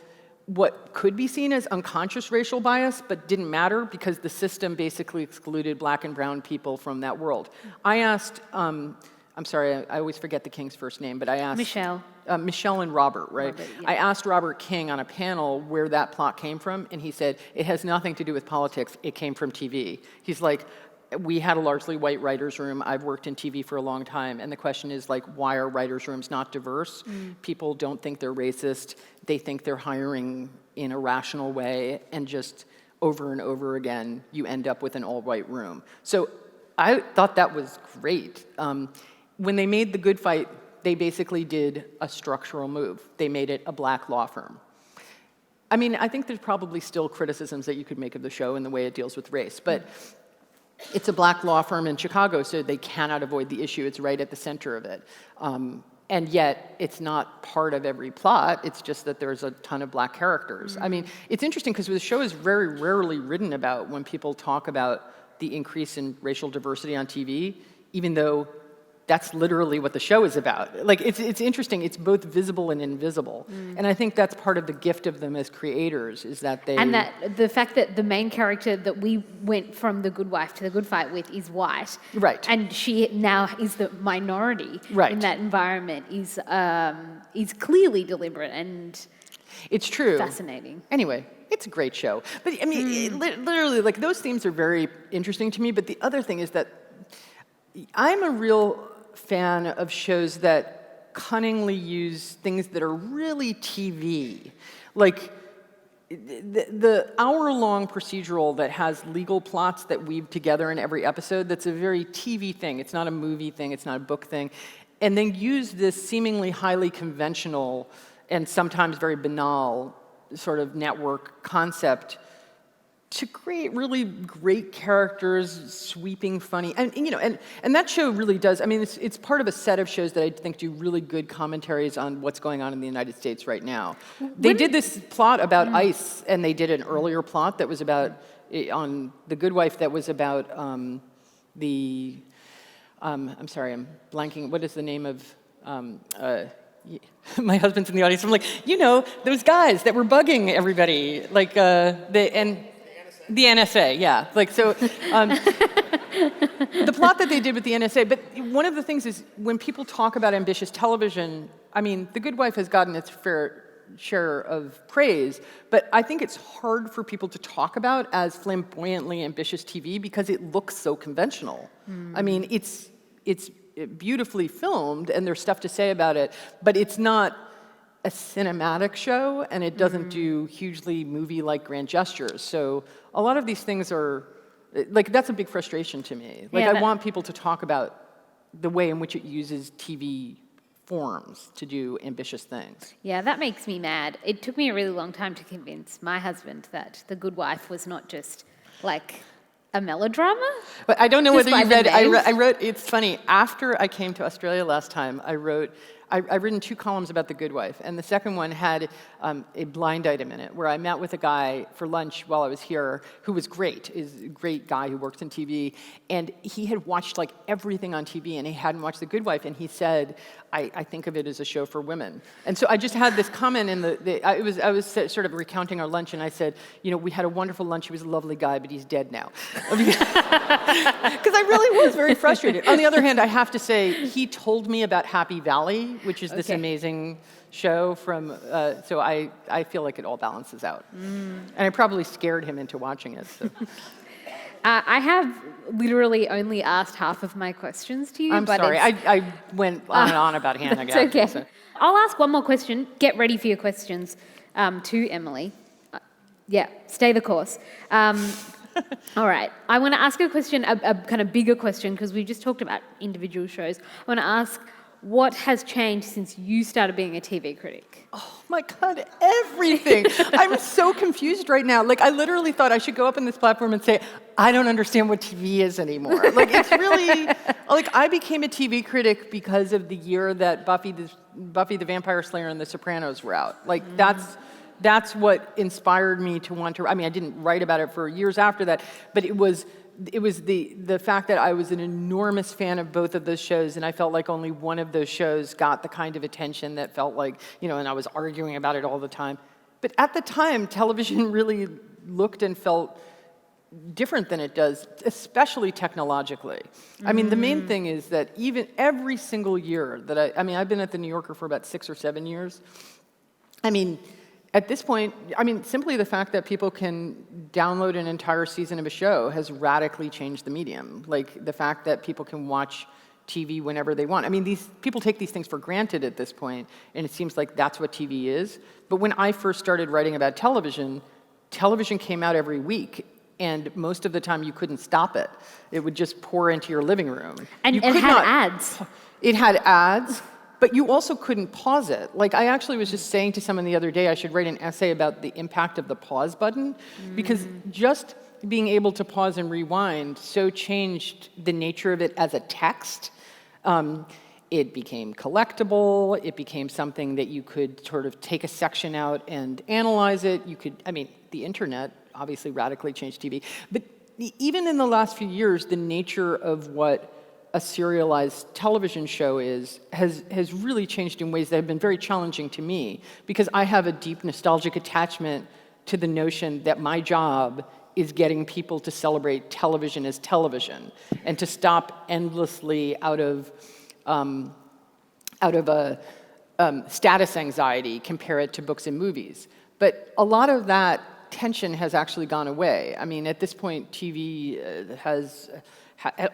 what could be seen as unconscious racial bias, but didn't matter because the system basically excluded black and brown people from that world. I asked, I'm sorry, I always forget the King's first name, but I asked... Michelle and Robert, right? Robert, yeah. I asked Robert King on a panel where that plot came from, and he said, it has nothing to do with politics, it came from TV. He's like, we had a largely white writer's room. I've worked in TV for a long time. And the question is, why are writer's rooms not diverse? People don't think they're racist. They think they're hiring in a rational way. And just over and over again, you end up with an all-white room. So I thought that was great. When they made The Good Fight, they basically did a structural move. They made it a black law firm. I mean, I think there's probably still criticisms that you could make of the show and the way it deals with race. But it's a black law firm in Chicago, so they cannot avoid the issue. It's right at the center of it. And yet, it's not part of every plot. It's just that there's a ton of black characters. I mean, it's interesting because the show is very rarely written about when people talk about the increase in racial diversity on TV, even though that's literally what the show is about. It's interesting. It's both visible and invisible. And I think that's part of the gift of them as creators, is that they... And that the fact that the main character that we went from The Good Wife to The Good Fight with is white. Right. And she now is the minority in that environment is clearly deliberate and... It's true. Fascinating. Anyway, it's a great show. But I mean, literally, those themes are very interesting to me. But the other thing is that I'm a real fan of shows that cunningly use things that are really TV. the hour-long procedural that has legal plots that weave together in every episode, that's a very TV thing. It's not a movie thing. It's not a book thing. And then use this seemingly highly conventional and sometimes very banal sort of network concept to create really great characters, sweeping, funny, and that show really does. I mean, it's part of a set of shows that I think do really good commentaries on what's going on in the United States right now. They did this plot about ICE, and they did an earlier plot that was about on The Good Wife that was about I'm sorry, I'm blanking. What is the name of? My husband's in the audience. I'm like, those guys that were bugging everybody, like the NSA, yeah. Like, so, the plot that they did with the NSA, but one of the things is when people talk about ambitious television, I mean, The Good Wife has gotten its fair share of praise, but I think it's hard for people to talk about as flamboyantly ambitious TV because it looks so conventional. I mean, it's beautifully filmed and there's stuff to say about it, but it's not a cinematic show, and it doesn't do hugely movie-like grand gestures. So a lot of these things are, like, that's a big frustration to me. Like, I want people to talk about the way in which it uses TV forms to do ambitious things. Yeah, that makes me mad. It took me a really long time to convince my husband that The Good Wife was not just, like, a melodrama. But I don't know whether you read, I wrote, it's funny, after I came to Australia last time, I've written 2 columns about The Good Wife, and the second one had a blind item in it, where I met with a guy for lunch while I was here, who was great, is a great guy who works in TV, and he had watched like everything on TV, and he hadn't watched The Good Wife, and he said, I think of it as a show for women. And so I just had this comment in I was sort of recounting our lunch, and I said, we had a wonderful lunch, he was a lovely guy, but he's dead now. Because I really was very frustrated. On the other hand, I have to say, he told me about Happy Valley, which is this amazing show from, so I feel like it all balances out. And I probably scared him into watching it. So. I have literally only asked half of my questions to you. I'm sorry, I went on and on about Hannah. It's okay. So. I'll ask one more question. Get ready for your questions to Emily. Stay the course. All right. I want to ask a question, a kind of bigger question, because we just talked about individual shows. I want to ask, what has changed since you started being a TV critic? Oh my God, everything. I'm so confused right now. Like, I literally thought I should go up on this platform and say, I don't understand what TV is anymore. Like, it's really, like, I became a TV critic because of the year that Buffy the Vampire Slayer and The Sopranos were out. Like, that's what inspired me to want to, I mean, I didn't write about it for years after that, but it was the fact that I was an enormous fan of both of those shows, and I felt like only one of those shows got the kind of attention that felt like, and I was arguing about it all the time. But at the time, television really looked and felt different than it does, especially technologically. I mean, the main thing is that even every single year that I've been at the New Yorker for about 6 or 7 years. I mean, at this point, simply the fact that people can download an entire season of a show has radically changed the medium. Like, the fact that people can watch TV whenever they want. I mean, these people take these things for granted at this point, and it seems like that's what TV is. But when I first started writing about television came out every week, and most of the time you couldn't stop it. It would just pour into your living room. And it had ads. It had ads. But you also couldn't pause it. Like, I actually was just saying to someone the other day, I should write an essay about the impact of the pause button, because just being able to pause and rewind so changed the nature of it as a text. It became collectible. It became something that you could sort of take a section out and analyze it. The internet obviously radically changed TV. But even in the last few years, the nature of what a serialized television show has really changed in ways that have been very challenging to me, because I have a deep nostalgic attachment to the notion that my job is getting people to celebrate television as television and to stop endlessly out of a status anxiety, compare it to books and movies. But a lot of that tension has actually gone away. I mean, at this point, TV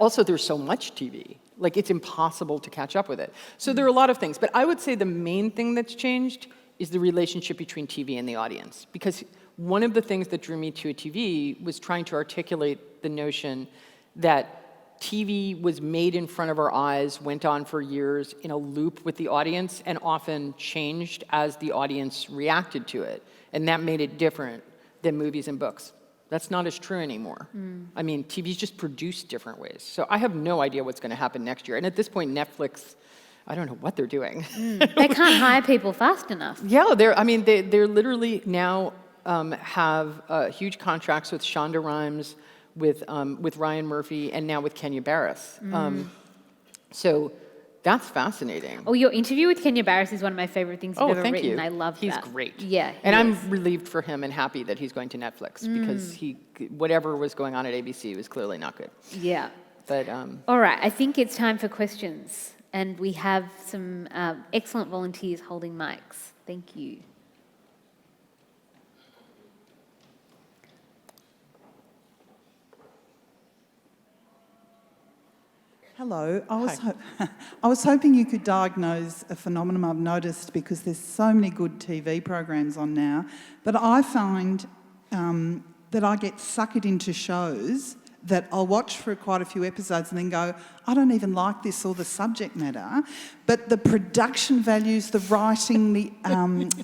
also, there's so much TV. Like, it's impossible to catch up with it. So there are a lot of things. But I would say the main thing that's changed is the relationship between TV and the audience. Because one of the things that drew me to a TV was trying to articulate the notion that TV was made in front of our eyes, went on for years in a loop with the audience, and often changed as the audience reacted to it. And that made it different than movies and books. That's not as true anymore. I mean, TV's just produced different ways. So I have no idea what's going to happen next year. And at this point, Netflix, I don't know what they're doing. They can't hire people fast enough. Yeah, they're literally now have huge contracts with Shonda Rhimes, with Ryan Murphy, and now with Kenya Barris. So that's fascinating. Oh, your interview with Kenya Barris is one of my favorite things you've ever thank written. you. I love that. He's great. Yeah, and I'm relieved for him and happy that he's going to Netflix because whatever was going on at ABC was clearly not good. Yeah. But all right, I think it's time for questions. And we have some excellent volunteers holding mics. Thank you. Hello. I was hoping you could diagnose a phenomenon I've noticed because there's so many good TV programs on now, but I find that I get suckered into shows that I'll watch for quite a few episodes and then go, I don't even like this or the subject matter, but the production values, the writing, the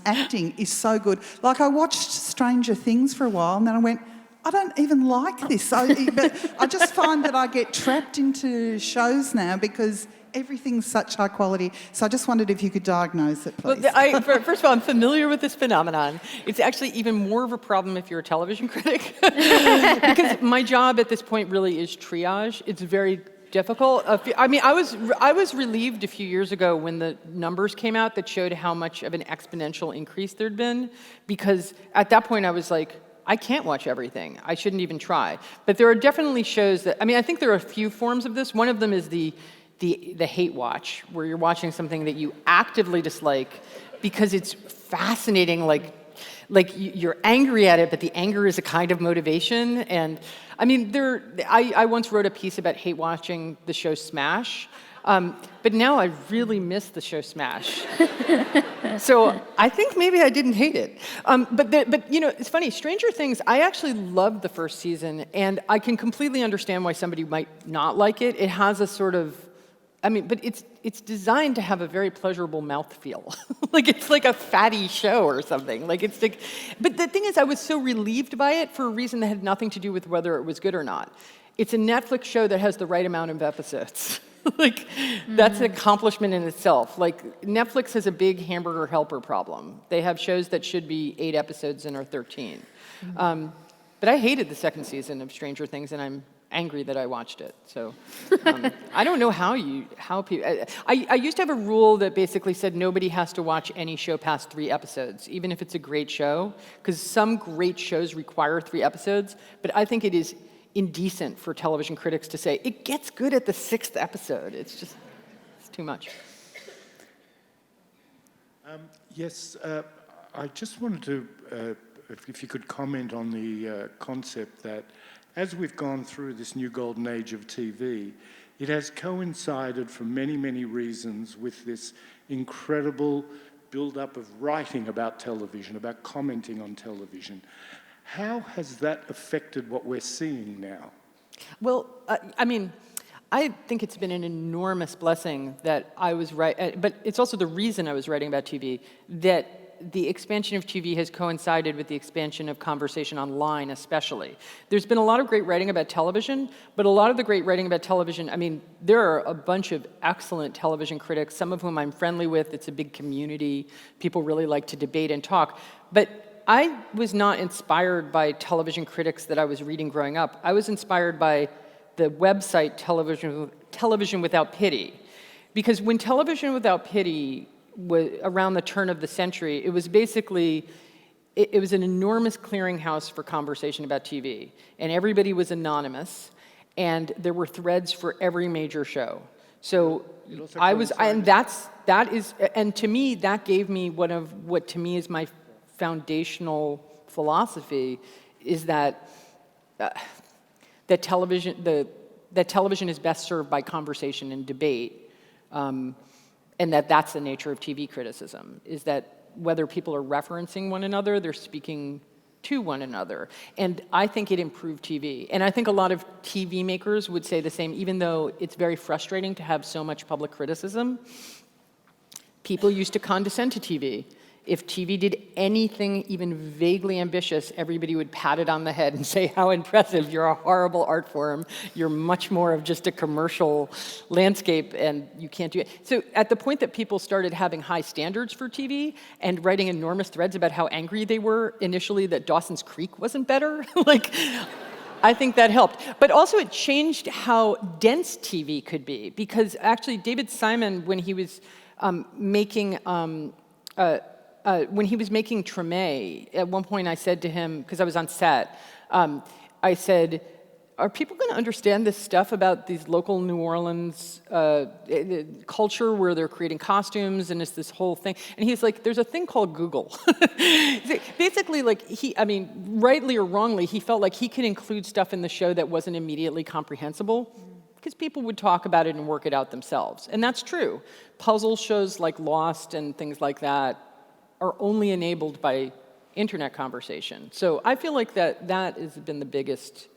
acting is so good. Like I watched Stranger Things for a while and then I went, I don't even like this. But I just find that I get trapped into shows now because everything's such high quality. So I just wondered if you could diagnose it, please. Well, first of all, I'm familiar with this phenomenon. It's actually even more of a problem if you're a television critic. Because my job at this point really is triage. It's very difficult. I was relieved a few years ago when the numbers came out that showed how much of an exponential increase there'd been. Because at that point I was like, I can't watch everything. I shouldn't even try. But there are definitely shows that, I think there are a few forms of this. One of them is the hate watch, where you're watching something that you actively dislike because it's fascinating, like you're angry at it, but the anger is a kind of motivation. And I once wrote a piece about hate watching the show Smash. But now I really miss the show Smash. So I think maybe I didn't hate it. But it's funny, Stranger Things, I actually loved the first season, and I can completely understand why somebody might not like it. It has a sort of, but it's designed to have a very pleasurable mouthfeel. Like it's like a fatty show or something. But the thing is, I was so relieved by it for a reason that had nothing to do with whether it was good or not. It's a Netflix show that has the right amount of episodes. That's an accomplishment in itself. Like, Netflix has a big hamburger helper problem. They have shows that should be 8 episodes and are 13. But I hated the second season of Stranger Things, and I'm angry that I watched it. So I don't know how people... I used to have a rule that basically said nobody has to watch any show past 3 episodes, even if it's a great show, because some great shows require 3 episodes, but I think it is indecent for television critics to say, it gets good at the 6th episode. It's too much. Yes, I just wanted to, if you could comment on the concept that as we've gone through this new golden age of TV, it has coincided for many, many reasons with this incredible build-up of writing about television, about commenting on television. How has that affected what we're seeing now? Well, I think it's been an enormous blessing that I was but it's also the reason I was writing about TV, that the expansion of TV has coincided with the expansion of conversation online, especially. There's been a lot of great writing about television, but a lot of the great writing about television, there are a bunch of excellent television critics, some of whom I'm friendly with. It's a big community. People really like to debate and talk. But I was not inspired by television critics that I was reading growing up. I was inspired by the website Television Without Pity. Because when Television Without Pity was around the turn of the century, it was basically, it was an enormous clearinghouse for conversation about TV. And everybody was anonymous, and there were threads for every major show. So and to me, that gave me one of what to me is my foundational philosophy, is that television is best served by conversation and debate, and that's the nature of TV criticism, is that whether people are referencing one another, they're speaking to one another. And I think it improved TV. And I think a lot of TV makers would say the same, even though it's very frustrating to have so much public criticism. People used to condescend to TV. If TV did anything even vaguely ambitious, everybody would pat it on the head and say, how impressive, you're a horrible art form, you're much more of just a commercial landscape, and you can't do it. So at the point that people started having high standards for TV and writing enormous threads about how angry they were initially that Dawson's Creek wasn't better, like, I think that helped. But also it changed how dense TV could be, because actually David Simon, when he was making Treme, at one point I said to him, because I was on set, I said, are people going to understand this stuff about these local New Orleans culture where they're creating costumes and it's this whole thing? And he's like, there's a thing called Google. Basically, like, rightly or wrongly, he felt like he could include stuff in the show that wasn't immediately comprehensible, because people would talk about it and work it out themselves. And that's true. Puzzle shows like Lost and things like that are only enabled by internet conversation. So I feel like that has been the biggest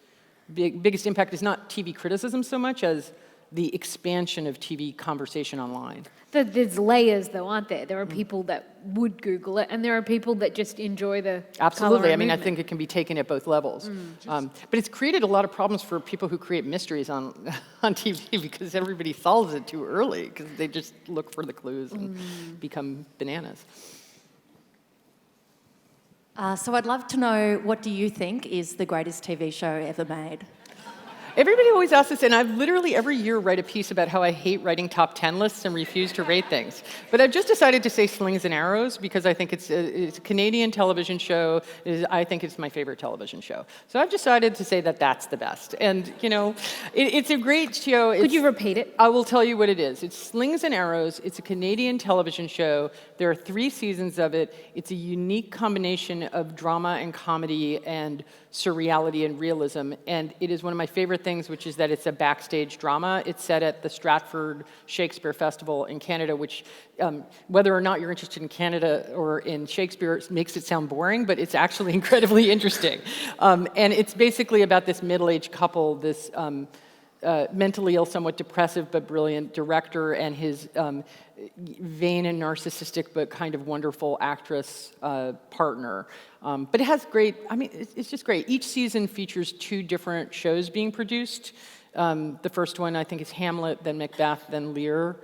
impact, is not TV criticism so much as the expansion of TV conversation online. There's layers, though, aren't there? There are people that would Google it, and there are people that just enjoy the Absolutely. colour I mean, movement. I think it can be taken at both levels. But it's created a lot of problems for people who create mysteries on TV, because everybody solves it too early, because they just look for the clues and become bananas. So I'd love to know, what do you think is the greatest TV show ever made? Everybody always asks this, and I've literally every year write a piece about how I hate writing top 10 lists and refuse to rate things. But I've just decided to say Slings and Arrows, because I think it's a Canadian television show. I think it's my favorite television show. So I've decided to say that that's the best. And, you know, it's a great show. Could you repeat it? I will tell you what it is. It's Slings and Arrows. It's a Canadian television show. There are 3 seasons of it. It's a unique combination of drama and comedy and surreality and realism. And it is one of my favorite things, which is that it's a backstage drama. It's set at the Stratford Shakespeare Festival in Canada, which, whether or not you're interested in Canada or in Shakespeare, makes it sound boring, but it's actually incredibly interesting. And it's basically about this middle-aged couple, this mentally ill, somewhat depressive but brilliant director, and his vain and narcissistic but kind of wonderful actress partner. But it has great, I mean, it's just great. Each season features 2 different shows being produced. The first one, I think, is Hamlet, then Macbeth, then Lear.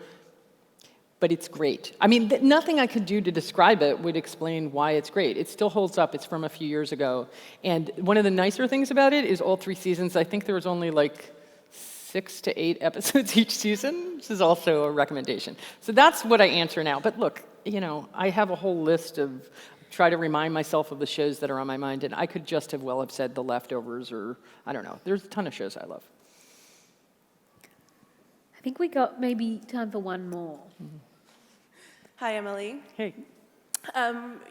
But it's great. I mean, nothing I could do to describe it would explain why it's great. It still holds up. It's from a few years ago. And one of the nicer things about it is all 3 seasons, I think there was only like 6 to 8 episodes each season. This is also a recommendation. So that's what I answer now. But look, you know, I have a whole list of, try to remind myself of the shows that are on my mind, and I could just have said The Leftovers, or I don't know. There's a ton of shows I love. I think we got maybe time for one more. Hi, Emily. Hey.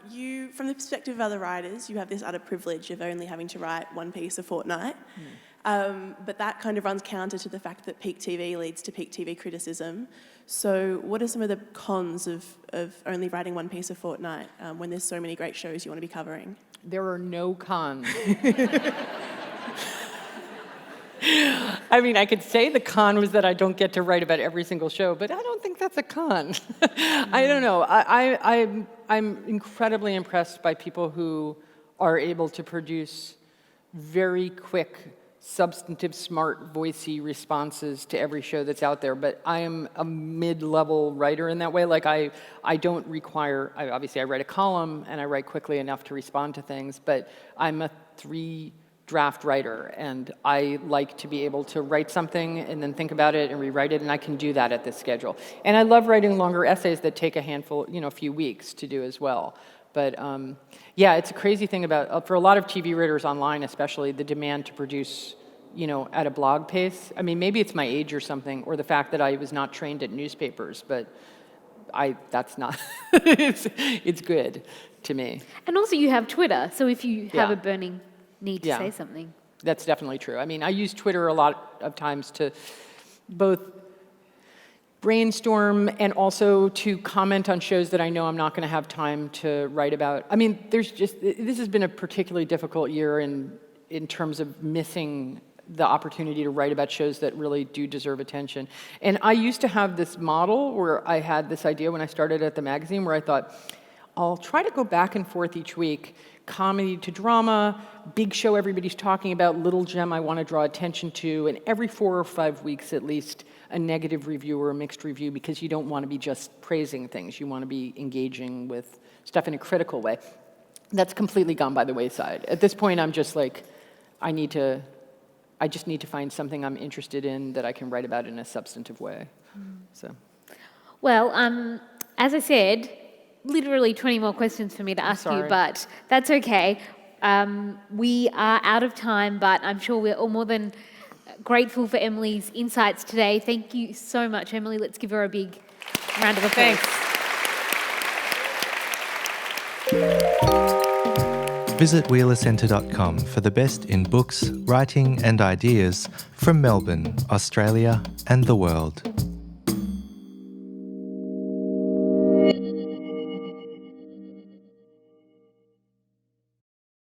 You, from the perspective of other writers, you have this utter privilege of only having to write 1 piece a fortnight. But that kind of runs counter to the fact that peak TV leads to peak TV criticism. So what are some of the cons of only writing 1 piece a fortnight when there's so many great shows you want to be covering? There are no cons. I mean, I could say the con was that I don't get to write about every single show, but I don't think that's a con. I don't know. I'm incredibly impressed by people who are able to produce very quick, substantive, smart, voicey responses to every show that's out there. But I am a mid-level writer in that way. Like, I don't require, obviously I write a column and I write quickly enough to respond to things, but I'm a 3-draft writer, and I like to be able to write something and then think about it and rewrite it, and I can do that at this schedule. And I love writing longer essays that take a few weeks to do as well. But yeah, it's a crazy thing about, for a lot of TV writers online especially, the demand to produce, at a blog pace. I mean, maybe it's my age or something, or the fact that I was not trained at newspapers, but that's not, it's good to me. And also you have Twitter, so if you have Yeah. a burning need to Yeah. say something. That's definitely true. I mean, I use Twitter a lot of times to both brainstorm and also to comment on shows that I know I'm not going to have time to write about. I mean, this has been a particularly difficult year in terms of missing the opportunity to write about shows that really do deserve attention. And I used to have this model where I had this idea when I started at the magazine where I thought, I'll try to go back and forth each week, comedy to drama, big show everybody's talking about, little gem I want to draw attention to, and every 4 or 5 weeks at least, a negative review or a mixed review, because you don't want to be just praising things. You want to be engaging with stuff in a critical way. That's completely gone by the wayside. At this point, I'm just like, I just need to find something I'm interested in that I can write about in a substantive way. So, Well, as I said, literally 20 more questions for me to ask you, but that's okay. We are out of time, but I'm sure we're all more than grateful for Emily's insights today. Thank you so much, Emily. Let's give her a big round of applause. Thanks. Visit wheelercentre.com for the best in books, writing and ideas from Melbourne, Australia and the world.